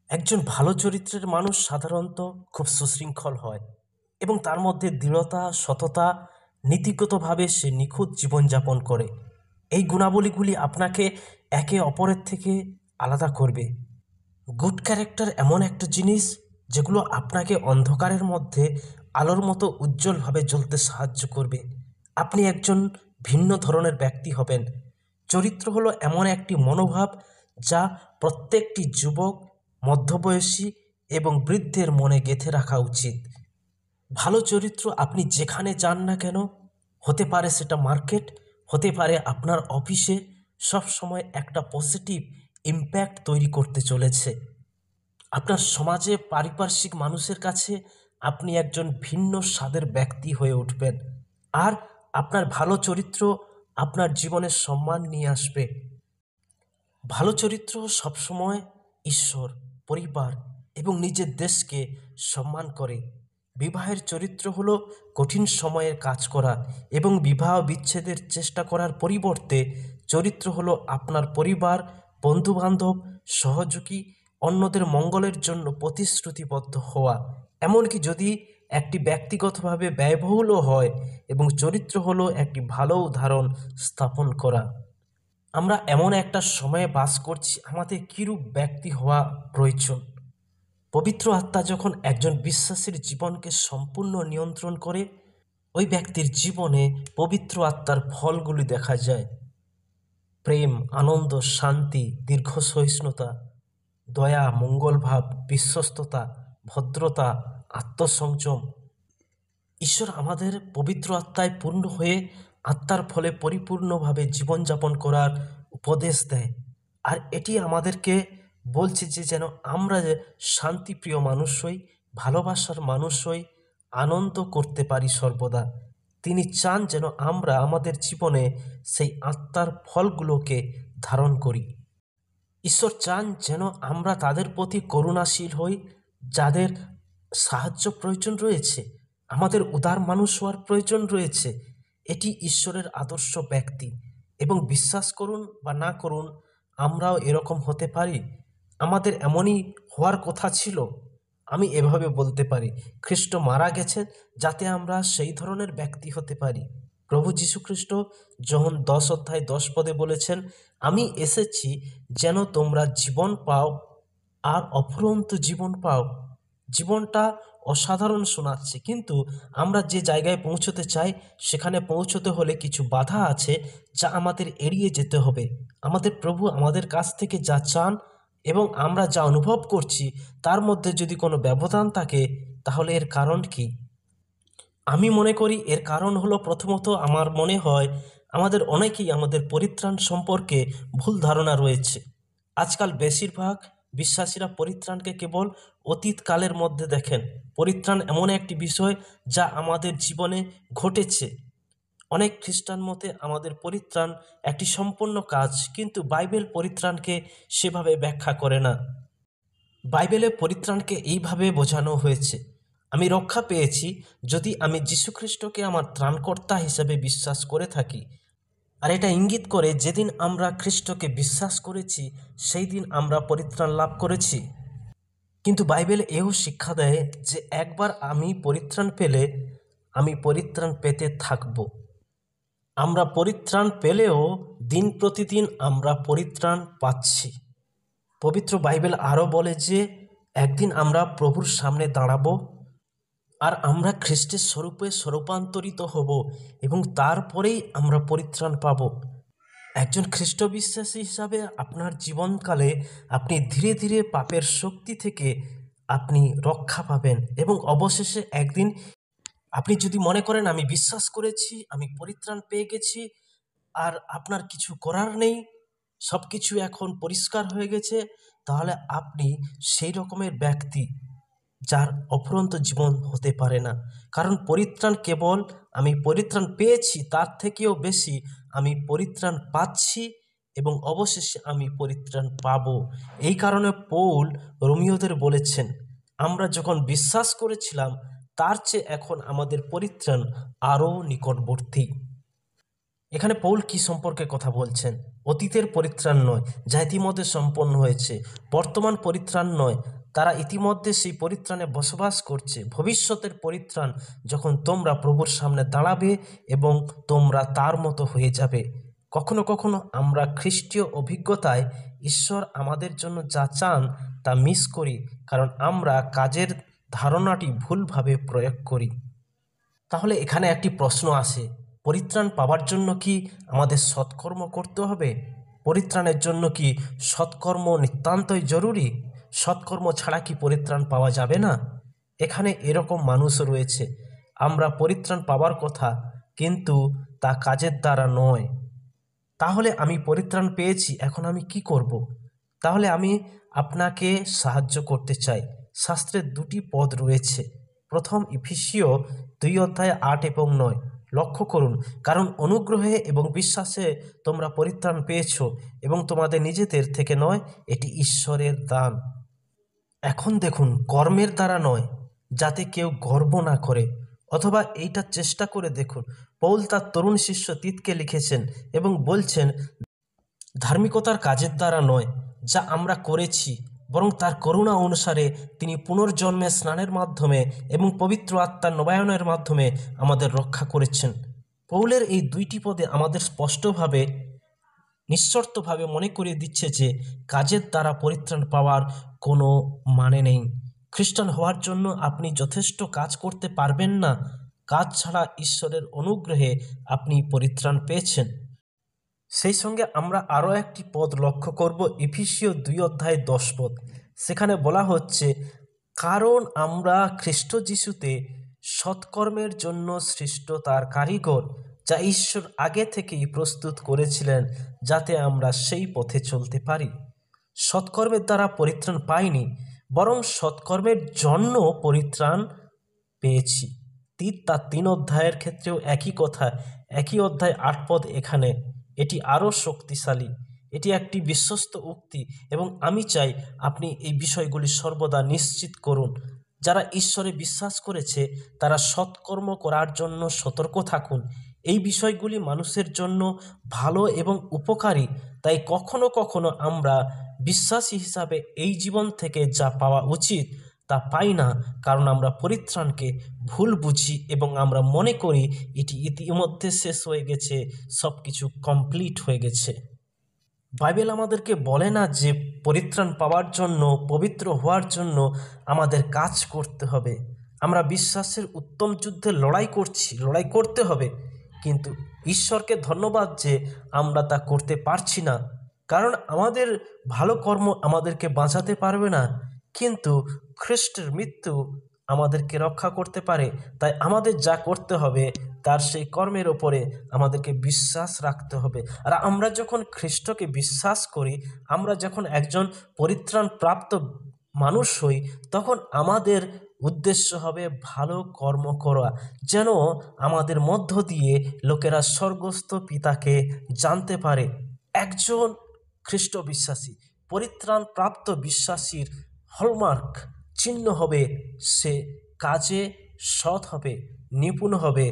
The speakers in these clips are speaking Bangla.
একজন ভালো চরিত্রের মানুষ সাধারণত খুব সুশৃঙ্খল হয় এবং তার মধ্যে দৃঢ়তা, সততা, নীতিগতভাবে সে নিখুঁত জীবনযাপন করে। এই গুণাবলীগুলি আপনাকে একে অপরের থেকে আলাদা করবে। গুড ক্যারেক্টার এমন একটা জিনিস যেগুলো আপনাকে অন্ধকারের মধ্যে আলোর মতো উজ্জ্বলভাবে জ্বলতে সাহায্য করবে। আপনি একজন ভিন্ন ধরনের ব্যক্তি হবেন। চরিত্র হলো এমন একটি মনোভাব যা প্রত্যেকটি যুবক, মধ্যবয়সী এবং বৃদ্ধের মনে গেঁথে রাখা উচিত। ভালো চরিত্র আপনি যেখানে যান না কেন, হতে পারে সেটা মার্কেট, হতে পারে আপনার অফিসে, সবসময় একটা পজিটিভ ইম্প্যাক্ট তৈরি করতে চলেছে। আপনার সমাজে, পারিপার্শ্বিক মানুষের কাছে আপনি একজন ভিন্ন স্বাদের ব্যক্তি হয়ে উঠবেন। আর আপনার ভালো চরিত্র আপনার জীবনে সম্মান নিয়ে আসবে। ভালো চরিত্র সবসময় ঈশ্বর, পরিবার এবং নিজের দেশকে সম্মান করে। বিবাহের চরিত্র হলো কঠিন সময়ে কাজ করা এবং বিবাহ বিচ্ছেদের চেষ্টা করার পরিবর্তে চরিত্র হলো আপনার পরিবার, বন্ধুবান্ধব, সহযোগী, অন্যদের মঙ্গলের জন্য প্রতিশ্রুতিবদ্ধ হওয়া। এমনকি যদি একটি ব্যক্তিগতভাবে ব্যয়বহুলও হয়, এবং চরিত্র হলো একটি ভালো উদাহরণ স্থাপন করা। আমরা এমন একটা সময়ে বাস করছি, আমাদের কিরূপ ব্যক্তি হওয়া প্রয়োজন। পবিত্র আত্মা যখন একজন বিশ্বাসীর জীবনকে সম্পূর্ণ নিয়ন্ত্রণ করে, ওই ব্যক্তির জীবনে পবিত্র আত্মার ফলগুলি দেখা যায়। প্রেম, আনন্দ, শান্তি, দীর্ঘ সহিষ্ণুতা, দয়া, মঙ্গলভাব, বিশ্বস্ততা, ভদ্রতা, আত্মসংযম। ঈশ্বর আমাদের পবিত্র আত্মায় পূর্ণ হয়ে আত্মার ফলে পরিপূর্ণভাবে জীবনযাপন করার উপদেশ দেয়। আর এটি আমাদেরকে বলছে যে যেন আমরা যে শান্তিপ্রিয় মানুষ হই, ভালোবাসার মানুষ হই, আনন্দ করতে পারি সর্বদা। তিনি চান যেন আমরা আমাদের জীবনে সেই আত্মার ফলগুলোকে ধারণ করি। ঈশ্বর চান যেন আমরা তাদের প্রতি করুণাশীল হই যাদের সাহায্য প্রয়োজন রয়েছে। আমাদের উদার মানুষ হওয়ার প্রয়োজন রয়েছে। এটি ঈশ্বরের আদর্শ ব্যক্তি। এবং বিশ্বাস করুন বা না করুন, আমরাও এরকম হতে পারি। আমাদের এমনই হওয়ার কথা ছিল। আমি এভাবে বলতে পারি, খ্রিস্ট মারা গেছেন যাতে আমরা সেই ধরনের ব্যক্তি হতে পারি। প্রভু যীশুখ্রিস্ট যখন 10 অধ্যায় 10 পদে বলেছেন, আমি এসেছি যেন তোমরা জীবন পাও আর অফুরন্ত জীবন পাও। জীবনটা অসাধারণ শোনাচ্ছে, কিন্তু আমরা যে জায়গায় পৌঁছতে চাই সেখানে পৌঁছতে হলে কিছু বাধা আছে যা আমাদের এড়িয়ে যেতে হবে। আমাদের প্রভু আমাদের কাছ থেকে যা চান এবং আমরা যা অনুভব করছি তার মধ্যে যদি কোনো ব্যবধান থাকে, তাহলে এর কারণ কি? আমি মনে করি এর কারণ হলো, প্রথমত আমার মনে হয় আমাদের অনেকেই আমাদের পরিত্রাণ সম্পর্কে ভুল ধারণা রয়েছে। আজকাল বেশিরভাগ বিশ্বাসীরা পরিত্রাণকে কেবল অতীতকালের মধ্যে দেখেন। পরিত্রাণ এমন একটি বিষয় যা আমাদের জীবনে ঘটেছে। অনেক খ্রিস্টান মতে আমাদের পরিত্রাণ একটি সম্পূর্ণ কাজ, কিন্তু বাইবেল পরিত্রাণকে সেভাবে ব্যাখ্যা করে না। বাইবেলে পরিত্রাণকে এইভাবে বোঝানো হয়েছে, আমি রক্ষা পেয়েছি যদি আমি যীশুখ্রিস্টকে আমার ত্রাণকর্তা হিসেবে বিশ্বাস করে থাকি। আর এটা ইঙ্গিত করে যেদিন আমরা খ্রিস্টকে বিশ্বাস করেছি সেই দিন আমরা পরিত্রাণ লাভ করেছি। কিন্তু বাইবেল এও শিক্ষা দেয় যে একবার আমি পরিত্রাণ পেলে আমি পরিত্রাণ পেতে থাকব। আমরা পরিত্রাণ পেলেও দিন প্রতিদিন আমরা পরিত্রাণ পাচ্ছি। পবিত্র বাইবেল আরও বলে যে একদিন আমরা প্রভুর সামনে দাঁড়াবো আর আমরা খ্রিস্টের স্বরূপে স্বরূপান্তরিত হব এবং তারপরেই আমরা পরিত্রাণ পাব। একজন খ্রিস্ট বিশ্বাসী হিসাবে আপনার জীবনকালে আপনি ধীরে ধীরে পাপের শক্তি থেকে আপনি রক্ষা পাবেন এবং অবশেষে একদিন আপনি যদি মনে করেন আমি বিশ্বাস করেছি, আমি পরিত্রাণ পেয়ে গেছি, আর আপনার কিছু করার নেই, সব কিছু এখন পরিষ্কার হয়ে গেছে, তাহলে আপনি সেই রকমের ব্যক্তি যার অফুরন্ত জীবন হতে পারে না। কারণ পরিত্রাণ কেবল আমি পরিত্রাণ পেয়েছি, তার থেকেও বেশি আমি পরিত্রাণ পাচ্ছি এবং অবশেষে আমি পরিত্রাণ পাব। এই কারণে পৌল রোমীয়দের বলেছেন, আমরা যখন বিশ্বাস করেছিলাম তার চেয়ে এখন আমাদের পরিত্রাণ আরও নিকটবর্তী। এখানে পৌল কি সম্পর্কে কথা বলছেন? অতীতের পরিত্রাণ নয়, যা ইতিমধ্যে সম্পন্ন হয়েছে। বর্তমান পরিত্রাণ নয়, তারা ইতিমধ্যে সেই পরিত্রাণে বসবাস করছে। ভবিষ্যতের পরিত্রাণ, যখন তোমরা প্রভুর সামনে দাঁড়াবে এবং তোমরা তার মতো হয়ে যাবে। কখনো কখনো আমরা খ্রিস্টীয় অভিজ্ঞতায় ঈশ্বর আমাদের জন্য যা চান তা মিস করি, কারণ আমরা কাজের ধারণাটি ভুলভাবে প্রয়োগ করি। তাহলে এখানে একটি প্রশ্ন আসে, পরিত্রাণ পাওয়ার জন্য কি আমাদের সৎকর্ম করতে হবে? পরিত্রাণের জন্য কি সৎকর্ম নিতান্তই জরুরি? সৎকর্ম ছাড়া কি পরিত্রাণ পাওয়া যাবে না? এখানে এরকম মানুষ রয়েছে, আমরা পরিত্রাণ পাওয়ার কথা, কিন্তু তা কাজের দ্বারা নয়। তাহলে আমি পরিত্রাণ পেয়েছি, এখন আমি কি করব? তাহলে আমি আপনাকে সাহায্য করতে চাই। শাস্ত্রের দুটি পদ রয়েছে। প্রথম ইফিসীয় 2:8 এবং 9। লক্ষ্য করুন, কারণ অনুগ্রহে এবং বিশ্বাসে তোমরা পরিত্রাণ পেয়েছ, এবং তোমাদের নিজেদের থেকে নয়, এটি ঈশ্বরের দান। এখন দেখুন, কর্মের দ্বারা নয়, যাতে কেউ গর্ব না করে। অথবা এইটা চেষ্টা করে দেখুন, পৌল তার তরুণ শিষ্য তিতকে লিখেছেন এবং বলছেন, ধার্মিকতার কাজের দ্বারা নয় যা আমরা করেছি, বরং তার করুণা অনুসারে তিনি পুনর্জন্মে স্নানের মাধ্যমে এবং পবিত্র আত্মার নবায়নের মাধ্যমে আমাদের রক্ষা করেছেন। পৌলের এই দুইটি পদে আমাদের স্পষ্টভাবে, নিঃশর্তভাবে মনে করিয়ে দিচ্ছে যে কাজের দ্বারা পরিত্রাণ পাওয়ার কোনো মানে নেই। খ্রিস্টান হওয়ার জন্য আপনি যথেষ্ট কাজ করতে পারবেন না। কাজ ছাড়া ঈশ্বরের অনুগ্রহে আপনি পরিত্রাণ পেয়েছেন। সেই সঙ্গে আমরা আরও একটি পদ লক্ষ্য করব, ইফিসীয় 2:10 সেখানে বলা হচ্ছে, কারণ আমরা খ্রিস্ট যিশুতে সৎকর্মের জন্য সৃষ্ট তার কারিগর, যা ঈশ্বর আগে থেকেই প্রস্তুত করেছিলেন যাতে আমরা সেই পথে চলতে পারি। সৎকর্মের দ্বারা পরিত্রাণ পাইনি, বরং সৎকর্মের জন্য পরিত্রাণ পেয়েছি। তার 3 অধ্যায়ের ক্ষেত্রেও একই কথা, একই অধ্যায় 8 এখানে। এটি আরও শক্তিশালী, এটি একটি বিশ্বস্ত উক্তি, এবং আমি চাই আপনি এই বিষয়গুলি সর্বদা নিশ্চিত করুন। যারা ঈশ্বরে বিশ্বাস করেছে তারা সৎকর্ম করার জন্য সতর্ক থাকুন। এই বিষয়গুলি মানুষের জন্য ভালো এবং উপকারী। তাই কখনো কখনো আমরা বিশ্বাসী হিসাবে এই জীবন থেকে যা পাওয়া উচিত তা পাই না, কারণ আমরা পরিত্রাণকে ভুল বুঝি এবং আমরা মনে করি এটি ইতিমধ্যে শেষ হয়ে গেছে, সব কিছু কমপ্লিট হয়ে গেছে। বাইবেল আমাদেরকে বলে না যে পরিত্রাণ পাওয়ার জন্য, পবিত্র হওয়ার জন্য আমাদের কাজ করতে হবে। আমরা বিশ্বাসের উত্তম যুদ্ধে লড়াই করছি, লড়াই করতে হবে, কিন্তু ঈশ্বরকে ধন্যবাদ যে আমরা তা করতে পারছি না, কারণ আমাদের ভালো কর্ম আমাদেরকে বাঁচাতে পারবে না, কিন্তু খ্রিস্টের মৃত্যু আমাদেরকে রক্ষা করতে পারে। তাই আমাদের যা করতে হবে তার সেই কর্মের ওপরে আমাদেরকে বিশ্বাস রাখতে হবে। আর আমরা যখন খ্রিস্টকে বিশ্বাস করি, আমরা যখন একজন পরিত্রাণ প্রাপ্ত মানুষ হই, তখন আমাদের উদ্দেশ্য হবে ভালো কর্ম করা, যেন আমাদের মধ্য দিয়ে লোকেরা স্বর্গস্থ পিতাকে জানতে পারে। একজন খ্রিস্ট বিশ্বাসী, পরিত্রাণ প্রাপ্ত বিশ্বাসীর হলমার্ক চিহ্ন হবে সে কাজে সৎ হবে, নিপুণ হবে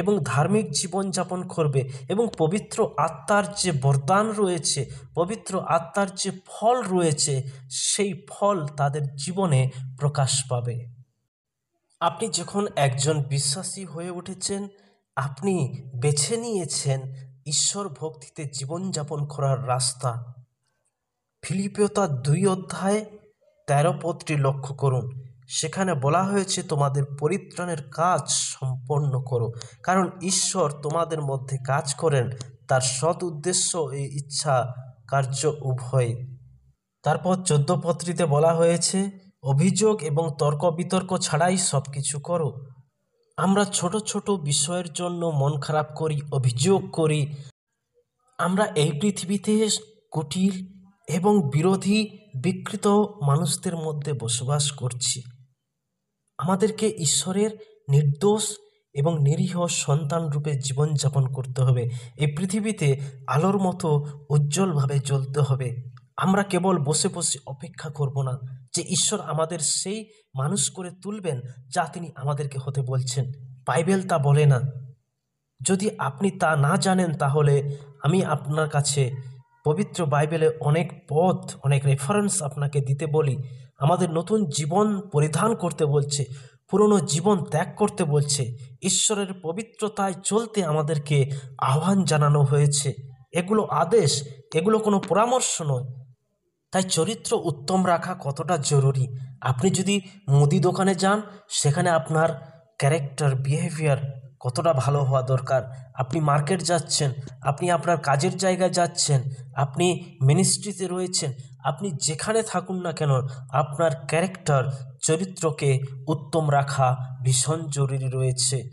এবং ধার্মিক জীবনযাপন করবে, এবং পবিত্র আত্মার যে বরদান রয়েছে, পবিত্র আত্মার যে ফল রয়েছে, সেই ফল তাদের জীবনে প্রকাশ পাবে। আপনি যখন একজন বিশ্বাসী হয়ে উঠেছেন, আপনি বেছে নিয়েছেন ঈশ্বর ভক্তিতে জীবনযাপন করার রাস্তা। ফিলিপিও তার 2:13 লক্ষ্য করুন, সেখানে বলা হয়েছে তোমাদের পরিত্রাণের কাজ সম্পন্ন করো, কারণ ঈশ্বর তোমাদের মধ্যে কাজ করেন তার সৎ উদ্দেশ্য এই ইচ্ছা কার্য উভয়। তারপর 14 বলা হয়েছে, অভিযোগ এবং তর্ক বিতর্ক ছাড়াই সব কিছু করো। আমরা ছোট ছোট বিষয়ের জন্য মন খারাপ করি, অভিযোগ করি। আমরা এই পৃথিবীতে কুটিল এবং বিরোধী বিকৃত মানুষদের মধ্যে বসবাস করছি। আমাদেরকে ঈশ্বরের নির্দোষ এবং নিরীহ সন্তান রূপে জীবনযাপন করতে হবে। এই পৃথিবীতে আলোর মতো উজ্জ্বলভাবে জ্বলতে হবে। আমরা কেবল বসে বসে অপেক্ষা করব না যে ঈশ্বর আমাদের সেই মানুষ করে তুলবেন যা তিনি আমাদেরকে হতে বলছেন। বাইবেল তা বলে না। যদি আপনি তা না জানেন তাহলে আমি আপনার কাছে পবিত্র বাইবেলে অনেক পথ, অনেক রেফারেন্স আপনাকে দিতে বলি। আমাদের নতুন জীবন পরিধান করতে বলছে, পুরনো জীবন ত্যাগ করতে বলছে, ঈশ্বরের পবিত্রতায় চলতে আমাদেরকে আহ্বান জানানো হয়েছে। এগুলো আদেশ, এগুলো কোনো পরামর্শ নয়। তাই চরিত্র উত্তম রাখা কতটা জরুরি। আপনি যদি মুদি দোকানে যান, সেখানে আপনার ক্যারেক্টার, বিহেভিয়ার কতটা ভালো হওয়া দরকার। আপনি মার্কেট যাচ্ছেন, আপনি আপনার কাজের জায়গায় যাচ্ছেন, আপনি মিনিস্ট্রিতে রয়েছেন, আপনি যেখানে থাকুন না কেন, আপনার ক্যারেক্টার, চরিত্রকে উত্তম রাখা ভীষণ জরুরি রয়েছে।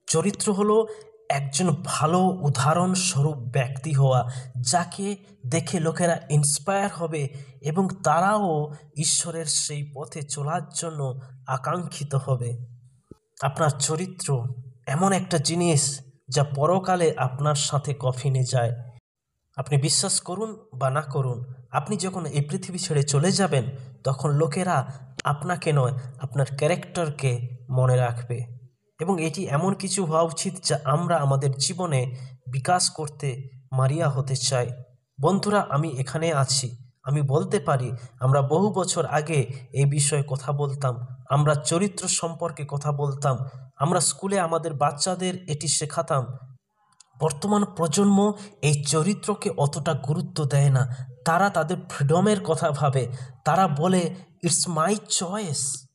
চরিত্র হলো একজন ভালো উদাহরণস্বরূপ ব্যক্তি হওয়া, যাকে দেখে লোকেরা ইন্সপায়ার হবে এবং তারাও ঈশ্বরের সেই পথে চলার জন্য আকাঙ্ক্ষিত হবে। আপনার চরিত্র এমন একটা জিনিস যা পরকালে আপনার সাথে কফিনে যায়। আপনি বিশ্বাস করুন বা না করুন, আপনি যখন এই পৃথিবী ছেড়ে চলে যাবেন, তখন লোকেরা আপনাকে নয়, আপনার ক্যারেক্টারকে মনে রাখবে। এবং এটি এমন কিছু হওয়া উচিত যা আমরা আমাদের জীবনে বিকাশ করতে মারিয়া হতে চাই। বন্ধুরা, আমি এখানে আছি, আমি বলতে পারি আমরা বহু বছর আগে এই বিষয়ে কথা বলতাম, আমরা চরিত্র সম্পর্কে কথা বলতাম, আমরা স্কুলে আমাদের বাচ্চাদের এটি শেখাতাম। বর্তমান প্রজন্ম এই চরিত্রকে অতটা গুরুত্ব দেয় না। তারা তাদের ফ্রিডমের কথা ভাবে, তারা বলে ইটস মাই চয়েস।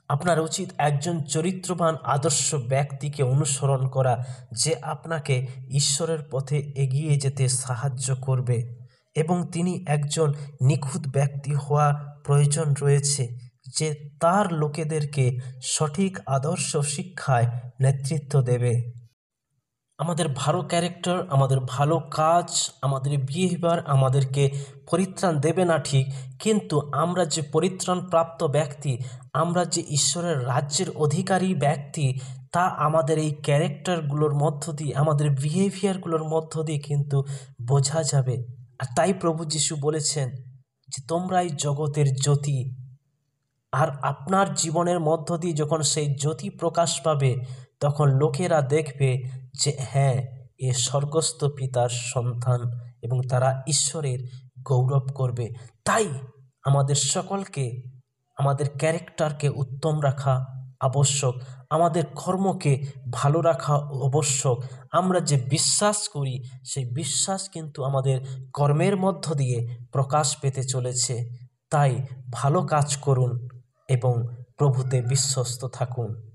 আপনার উচিত একজন চরিত্রবান আদর্শ ব্যক্তিকে অনুসরণ করা, যে আপনাকে ঈশ্বরের পথে এগিয়ে যেতে সাহায্য করবে। এবং তিনি একজন নিখুঁত ব্যক্তি হওয়া প্রয়োজন রয়েছে, যে তার লোকেদেরকে সঠিক আদর্শ শিক্ষায় নেতৃত্ব দেবে। আমাদের ভালো ক্যারেক্টার, আমাদের ভালো কাজ, আমাদের বিহেভিয়ার আমাদেরকে পরিত্রাণ দেবে না ঠিক, কিন্তু আমরা যে পরিত্রাণ প্রাপ্ত ব্যক্তি, আমরা যে ঈশ্বরের রাজ্যের অধিকারী ব্যক্তি, তা আমাদের এই ক্যারেক্টারগুলোর মধ্য দিয়ে, আমাদের বিহেভিয়ারগুলোর মধ্য দিয়ে কিন্তু বোঝা যাবে। আর তাই প্রভু যিশু বলেছেন যে তোমরাই জগতের জ্যোতি। আর আপনার জীবনের মধ্য দিয়ে যখন সেই জ্যোতি প্রকাশ পাবে, তখন লোকেরা দেখবে যে হ্যাঁ, এ স্বর্গস্থ পিতার সন্তান, এবং তারা ঈশ্বরের গৌরব করবে। তাই আমাদের সকলকে আমাদের ক্যারেক্টারকে উত্তম রাখা আবশ্যক, আমাদের কর্মকে ভালো রাখা আবশ্যক। আমরা যে বিশ্বাস করি, সেই বিশ্বাস কিন্তু আমাদের কর্মের মধ্য দিয়ে প্রকাশ পেতে চলেছে। তাই ভালো কাজ করুন এবং প্রভুতে বিশ্বস্ত থাকুন।